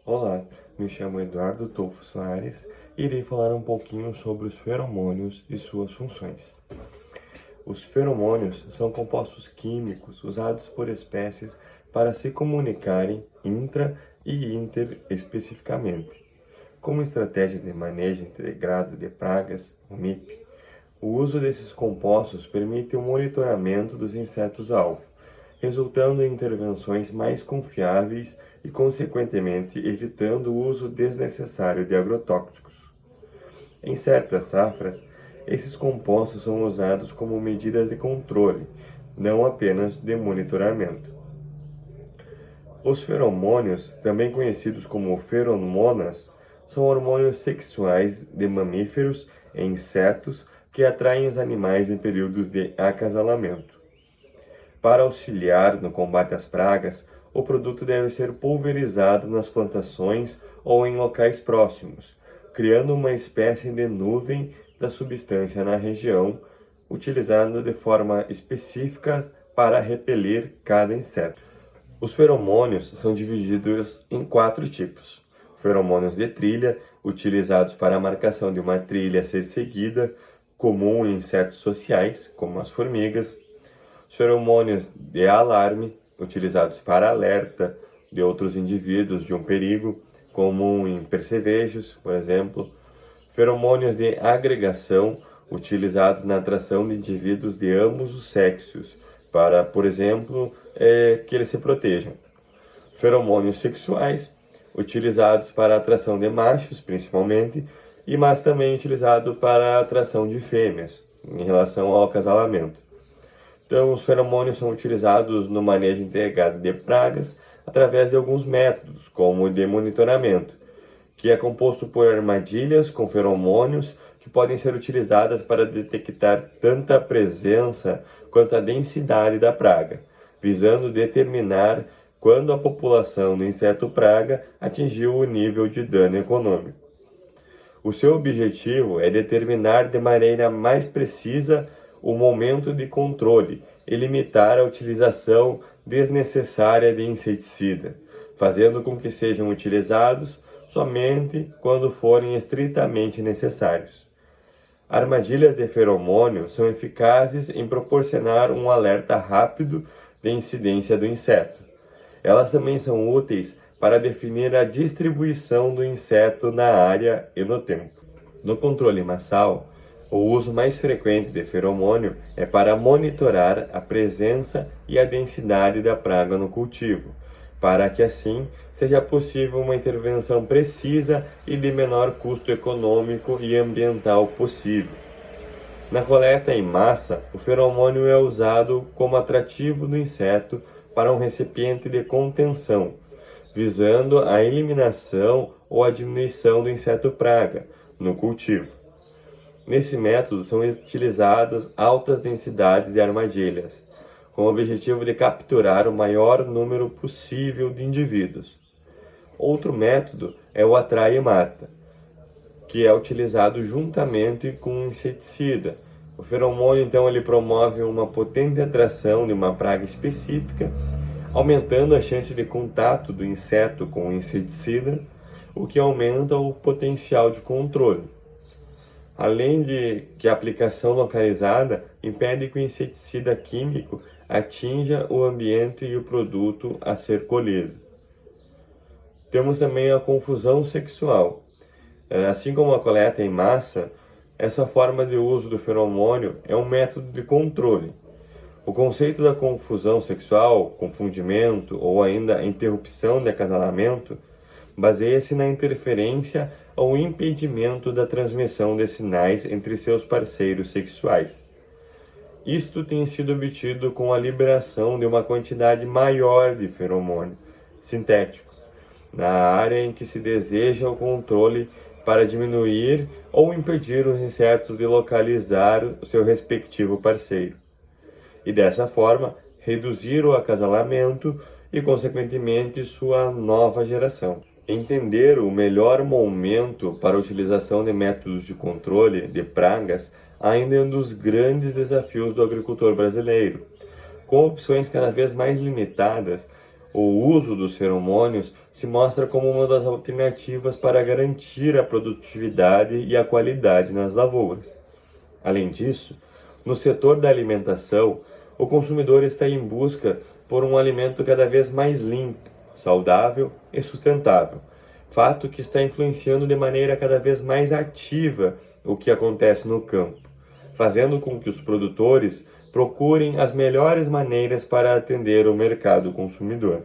Olá, me chamo Eduardo Tolfo Soares e irei falar um pouquinho sobre os feromônios e suas funções. Os feromônios são compostos químicos usados por espécies para se comunicarem intra e interespecificamente. Como estratégia de manejo integrado de pragas, o MIP, o uso desses compostos permite o monitoramento dos insetos-alvo, resultando em intervenções mais confiáveis e, consequentemente, evitando o uso desnecessário de agrotóxicos. Em certas safras, esses compostos são usados como medidas de controle, não apenas de monitoramento. Os feromônios, também conhecidos como feromonas, são hormônios sexuais de mamíferos e insetos que atraem os animais em períodos de acasalamento. Para auxiliar no combate às pragas, o produto deve ser pulverizado nas plantações ou em locais próximos, criando uma espécie de nuvem da substância na região, utilizada de forma específica para repelir cada inseto. Os feromônios são divididos em 4 tipos. Feromônios de trilha, utilizados para a marcação de uma trilha a ser seguida, comum em insetos sociais, como as formigas. Os feromônios de alarme, utilizados para alerta de outros indivíduos de um perigo, comum em percevejos, por exemplo. Feromônios de agregação, utilizados na atração de indivíduos de ambos os sexos, para, por exemplo, que eles se protejam. Feromônios sexuais, utilizados para a atração de machos, principalmente, mas também utilizado para a atração de fêmeas, em relação ao acasalamento. Então, os feromônios são utilizados no manejo integrado de pragas através de alguns métodos, como o de monitoramento, que é composto por armadilhas com feromônios que podem ser utilizadas para detectar tanto a presença quanto a densidade da praga, visando determinar quando a população do inseto praga atingiu o nível de dano econômico. O seu objetivo é determinar de maneira mais precisa o momento de controle e limitar a utilização desnecessária de inseticida, fazendo com que sejam utilizados somente quando forem estritamente necessários. Armadilhas de feromônio são eficazes em proporcionar um alerta rápido de incidência do inseto. Elas também são úteis para definir a distribuição do inseto na área e no tempo. No controle massal, o uso mais frequente de feromônio é para monitorar a presença e a densidade da praga no cultivo, para que assim seja possível uma intervenção precisa e de menor custo econômico e ambiental possível. Na coleta em massa, o feromônio é usado como atrativo do inseto para um recipiente de contenção, visando a eliminação ou a diminuição do inseto praga no cultivo. Nesse método são utilizadas altas densidades de armadilhas, com o objetivo de capturar o maior número possível de indivíduos. Outro método é o atrai e mata, que é utilizado juntamente com um inseticida. O feromônio, então, ele promove uma potente atração de uma praga específica, aumentando a chance de contato do inseto com o inseticida, o que aumenta o potencial de controle. Além de que a aplicação localizada impede que o inseticida químico atinja o ambiente e o produto a ser colhido. Temos também a confusão sexual. Assim como a coleta em massa, essa forma de uso do feromônio é um método de controle. O conceito da confusão sexual, confundimento ou ainda interrupção de acasalamento baseia-se na interferência ou impedimento da transmissão de sinais entre seus parceiros sexuais. Isto tem sido obtido com a liberação de uma quantidade maior de feromônio sintético na área em que se deseja o controle para diminuir ou impedir os insetos de localizar o seu respectivo parceiro, e dessa forma reduzir o acasalamento e, consequentemente, sua nova geração. Entender o melhor momento para a utilização de métodos de controle de pragas ainda é um dos grandes desafios do agricultor brasileiro. Com opções cada vez mais limitadas, O uso dos feromônios se mostra como uma das alternativas para garantir a produtividade e a qualidade nas lavouras. Além disso, no setor da alimentação, o consumidor está em busca por um alimento cada vez mais limpo, saudável e sustentável, fato que está influenciando de maneira cada vez mais ativa o que acontece no campo, fazendo com que os produtores procurem as melhores maneiras para atender o mercado consumidor.